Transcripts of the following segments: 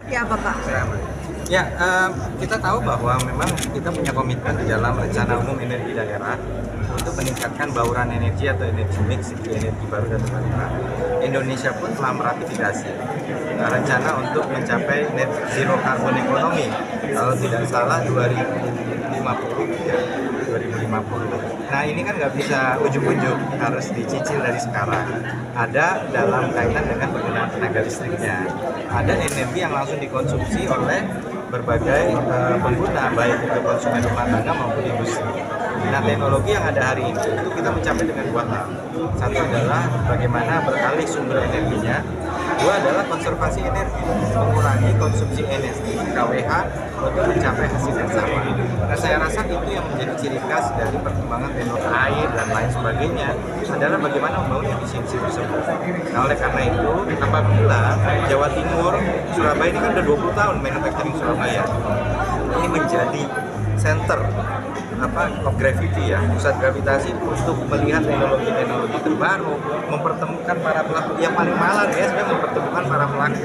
Ya apa Pak? Ya, kita tahu bahwa memang kita punya komitmen di dalam rencana umum energi daerah untuk meningkatkan bauran energi atau energi mix, energi baru dan terbarukan. Indonesia pun telah meratifikasi rencana untuk mencapai net zero carbon economy kalau tidak salah 2050 ya, 2050. Nah ini kan nggak bisa ujuk-ujuk, harus dicicil dari sekarang. Ada dalam kaitan dengan penggunaan tenaga listriknya. Ada energi yang langsung dikonsumsi oleh berbagai pengguna, baik itu konsumen rumah tangga maupun industri. Nah, teknologi yang ada hari ini itu kita mencapai dengan dua hal. Satu adalah bagaimana beralih sumber energinya. Dua adalah konservasi energi, mengurangi konsumsi energi KWH untuk mencapai hasil yang sama. Nah, saya rasa itu yang menjadi ciri khas dari perkembangan teknologi air dan lain sebagainya adalah bagaimana membangun efisiensi tersebut. Nah, oleh karena itu, apabila Jawa Timur, Surabaya ini kan udah 20 tahun manufacturing Surabaya, ini menjadi center of gravity ya, pusat gravitasi untuk melihat teknologi-teknologi terbaru, mempertemukan para pelaku yang paling malang ya, sebenarnya mempertemukan para pelaku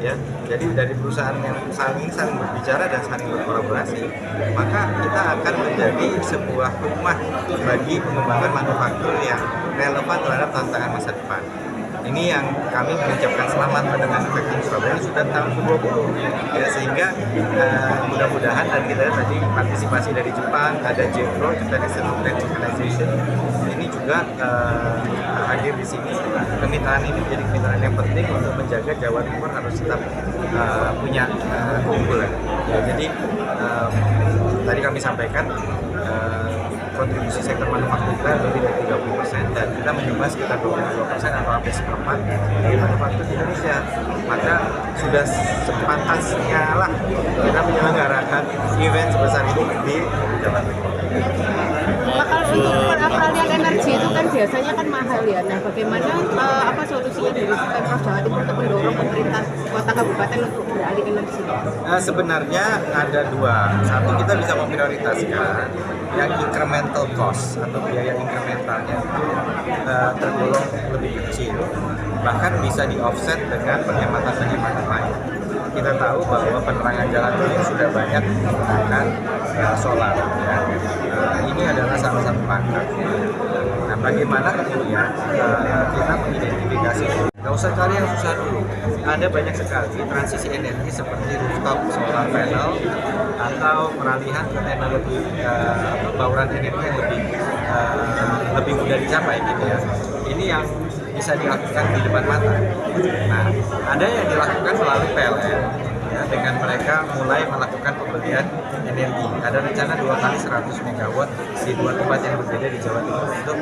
ya. Jadi dari perusahaan yang saling berbicara dan saling berkolaborasi, maka kita akan menjadi sebuah rumah bagi pengembangan manufaktur yang relevan terhadap tantangan masa depan. Ini yang kami mengucapkan selamat pada manufacturing Surabaya sudah tahun ke-20 ya, sehingga mudah-mudahan, dan kita lihat tadi partisipasi dari Jepang, ada JETRO, International Trade Organization, ini juga hadir di sini. Kemitraan ini menjadi kemitraan yang penting untuk menjaga Jawa Timur harus tetap punya keunggulan ya. Jadi tadi kami sampaikan kontribusi sektor manufaktur kita lebih dari 30% dan kita menyumbang sekitar 22% atau hampir seperempat dari manufaktur di Indonesia. Maka sudah sepantasnya lah kita menyelenggarakan event sebesar ini di Jawa Timur. Pak, kalau untuk peralihan energi itu kan biasanya kan mahal ya. Nah, bagaimana apa solusinya dari Pemprov Jawa Timur untuk mendorong pemerintah kota kabupaten untuk beralih energi? Sebenarnya ada dua. Satu, kita bisa memprioritaskan yang incremental cost atau biaya incrementalnya itu tergolong lebih kecil, bahkan bisa di offset dengan penghematan lain. Kita tahu bahwa penerangan jalan ini sudah banyak menggunakan solar ya. Ini adalah salah satu langkah. Nah, bagaimana kemudian kita mengidentifikasi, nggak usah cari yang susah dulu. Ada banyak sekali transisi energi seperti rooftop solar panel atau peralihan ke teknologi bauran energi yang lebih mudah dicapai gitu ya. Ini yang bisa dilakukan di depan mata. Nah, ada yang dilakukan melalui PLN ya, dengan mereka mulai melakukan pembelian energi. Ada rencana 2 kali 100 MW di 2 tempat yang berbeda di Jawa Timur untuk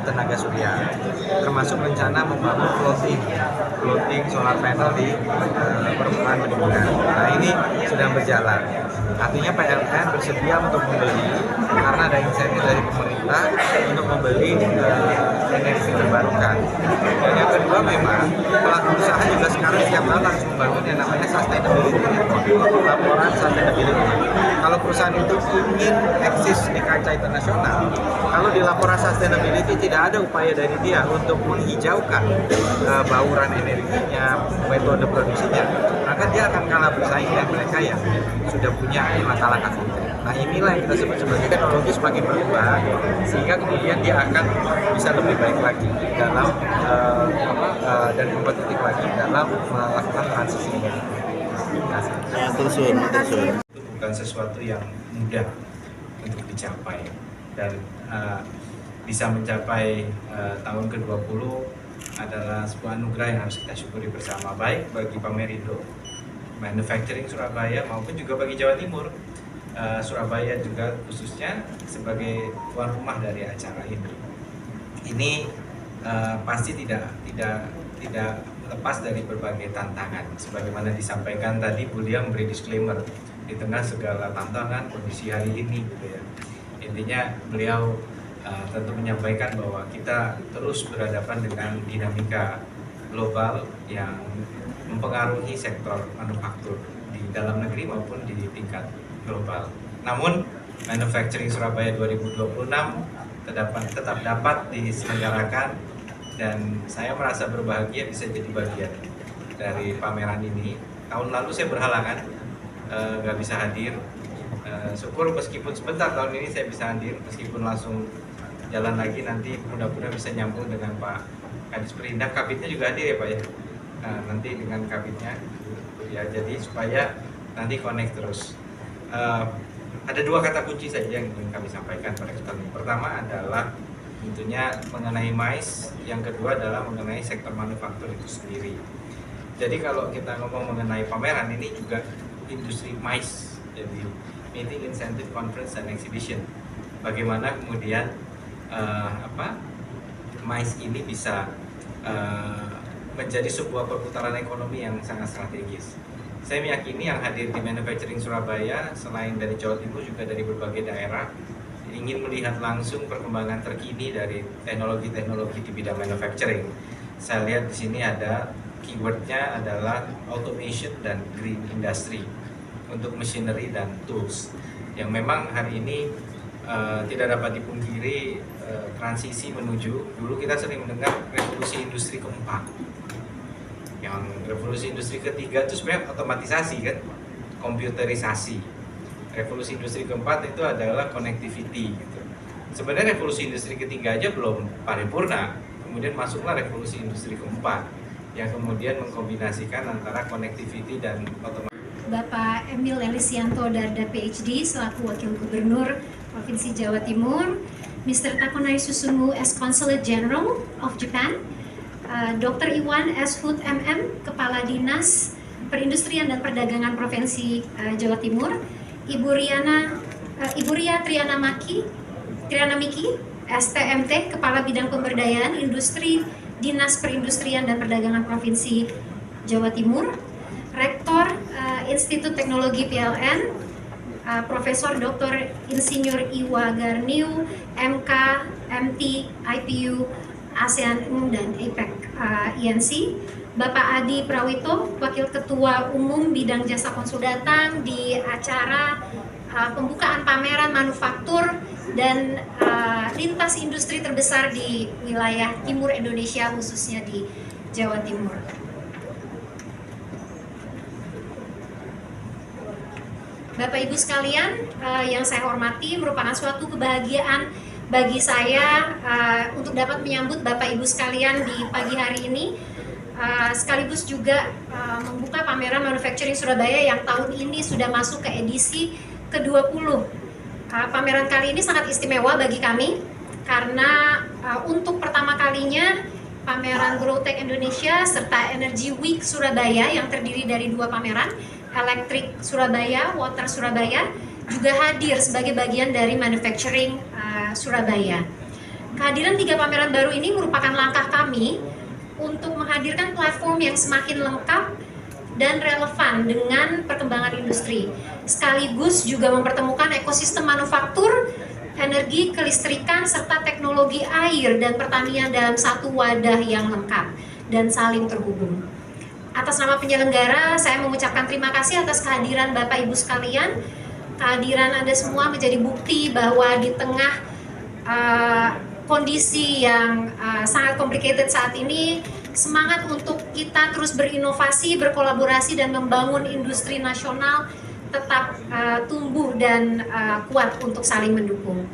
tenaga surya. Termasuk rencana membangun floating solar panel di permukaan bendungan. Nah, ini sedang berjalan. Artinya PLN bersedia untuk membeli karena ada insentif dari pemerintah untuk membeli energi terbarukan. Dan yang kedua, memang pelaku usaha juga sekarang setiap tahun harus membangun yang namanya sustainability report, laporan sustainability. Kalau perusahaan itu ingin eksis di kancah internasional, kalau di laporan sustainability tidak ada upaya dari dia untuk menghijaukan bauran energinya, metode produksinya, maka dia akan kalah bersaing dengan mereka yang sudah punya langkah-langkah konkret. Nah, inilah yang kita sebut sebagai teknologi semakin berubah, sehingga kemudian dia akan bisa lebih baik lagi dalam dan kompetitif lagi dalam melakukan transisi ini. Itu bukan sesuatu yang mudah untuk dicapai, dan bisa mencapai tahun ke-20 adalah sebuah anugerah yang harus kita syukuri bersama, baik bagi Pamerindo, Manufacturing Surabaya, maupun juga bagi Jawa Timur. Surabaya juga khususnya sebagai tuan rumah dari acara ini. Ini pasti tidak lepas dari berbagai tantangan. Sebagaimana disampaikan tadi, Bu Lia memberi disclaimer di tengah segala tantangan kondisi hari ini, gitu ya. Intinya beliau tentu menyampaikan bahwa kita terus berhadapan dengan dinamika global yang mempengaruhi sektor manufaktur di dalam negeri maupun di tingkat global. Namun, Manufacturing Surabaya 2026 tetap dapat diselenggarakan, dan saya merasa berbahagia bisa jadi bagian dari pameran ini. Tahun lalu saya berhalangan nggak bisa hadir. Syukur meskipun sebentar tahun ini saya bisa hadir, meskipun langsung jalan lagi, nanti mudah-mudahan bisa nyambung dengan Pak Kadis Perindak. Kabitnya juga hadir ya Pak ya. Nanti dengan kabitnya ya, jadi supaya nanti connect terus. Ada dua kata kunci saja yang ingin kami sampaikan pada kesempatan ini. Pertama adalah tentunya mengenai MICE, yang kedua adalah mengenai sektor manufaktur itu sendiri. Jadi kalau kita ngomong mengenai pameran ini juga industri MICE, jadi Meeting, Incentive, Conference, and Exhibition. Bagaimana kemudian MICE ini bisa menjadi sebuah perputaran ekonomi yang sangat strategis. Saya meyakini yang hadir di Manufacturing Surabaya selain dari Jawa Timur juga dari berbagai daerah ingin melihat langsung perkembangan terkini dari teknologi-teknologi di bidang manufacturing. Saya lihat di sini ada keywordnya adalah automation dan green industry untuk machinery dan tools, yang memang hari ini tidak dapat dipungkiri transisi menuju, dulu kita sering mendengar revolusi industri keempat. Yang revolusi industri ketiga itu sebenarnya otomatisasi kan, komputerisasi. Revolusi industri keempat itu adalah connectivity gitu. Sebenarnya revolusi industri ketiga aja belum paripurna, kemudian masuklah revolusi industri keempat yang kemudian mengkombinasikan antara connectivity dan otomatis. Bapak Emil Elisianto Darda PhD selaku Wakil Gubernur Provinsi Jawa Timur, Mr. Takonai Susumu as Consulate General of Japan, Dr. Iwan S. Hut MM, Kepala Dinas Perindustrian dan Perdagangan Provinsi Jawa Timur, Ibu Ria Triana Miki, STMT, Kepala Bidang Pemberdayaan Industri Dinas Perindustrian dan Perdagangan Provinsi Jawa Timur, Rektor Institut Teknologi PLN, Profesor Dr. Insinyur Iwa Garniu, MK, MT, IPU, ASEAN dan APEC INC, Bapak Adi Prawito, Wakil Ketua Umum Bidang Jasa Konsultan di acara pembukaan pameran manufaktur dan lintas industri terbesar di wilayah timur Indonesia, khususnya di Jawa Timur. Bapak Ibu sekalian yang saya hormati, merupakan suatu kebahagiaan bagi saya untuk dapat menyambut Bapak Ibu sekalian di pagi hari ini, sekaligus juga membuka pameran Manufacturing Surabaya yang tahun ini sudah masuk ke edisi ke-20. Pameran kali ini sangat istimewa bagi kami karena untuk pertama kalinya pameran Growtech Indonesia serta Energy Week Surabaya yang terdiri dari dua pameran, Electric Surabaya, Water Surabaya, juga hadir sebagai bagian dari Manufacturing Surabaya. Kehadiran tiga pameran baru ini merupakan langkah kami untuk menghadirkan platform yang semakin lengkap dan relevan dengan perkembangan industri, sekaligus juga mempertemukan ekosistem manufaktur, energi, kelistrikan, serta teknologi air dan pertanian dalam satu wadah yang lengkap dan saling terhubung. Atas nama penyelenggara, saya mengucapkan terima kasih atas kehadiran Bapak Ibu sekalian. Kehadiran Anda semua menjadi bukti bahwa di tengah kondisi yang sangat complicated saat ini, semangat untuk kita terus berinovasi, berkolaborasi, dan membangun industri nasional tetap tumbuh dan kuat untuk saling mendukung.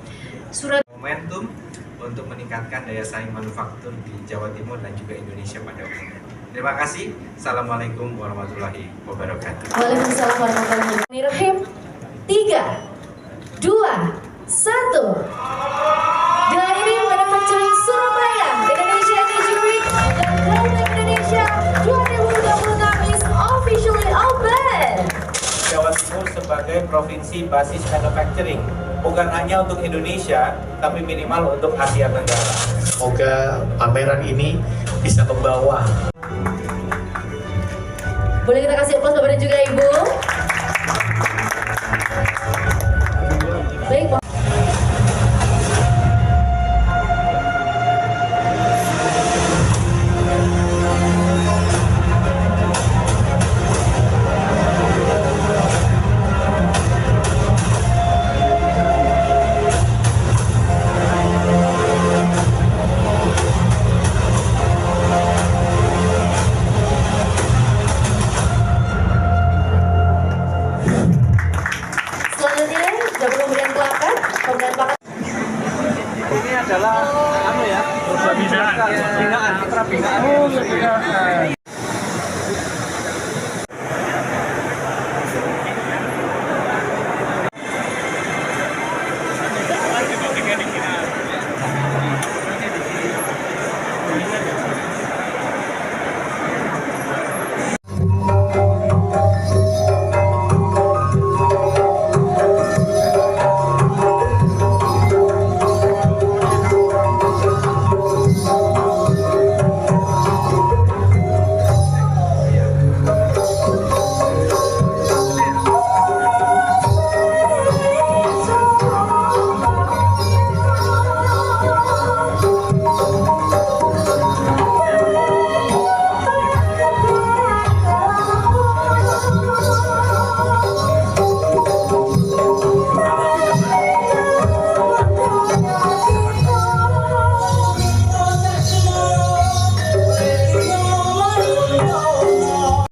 Momentum untuk meningkatkan daya saing manufaktur di Jawa Timur dan juga Indonesia pada umumnya. Terima kasih. Assalamualaikum warahmatullahi wabarakatuh. Waalaikumsalam warahmatullahi wabarakatuh. 3, 2, 1. Dari Manufacturing Surabaya, Indonesia Energy Week dan Growtech Indonesia 2026 is officially open. Jawa Timur sebagai provinsi basis manufacturing bukan hanya untuk Indonesia, tapi minimal untuk Asia Tenggara. Semoga pameran ini bisa membawa. Boleh kita kasih aplaus Bapak dan juga Ibu?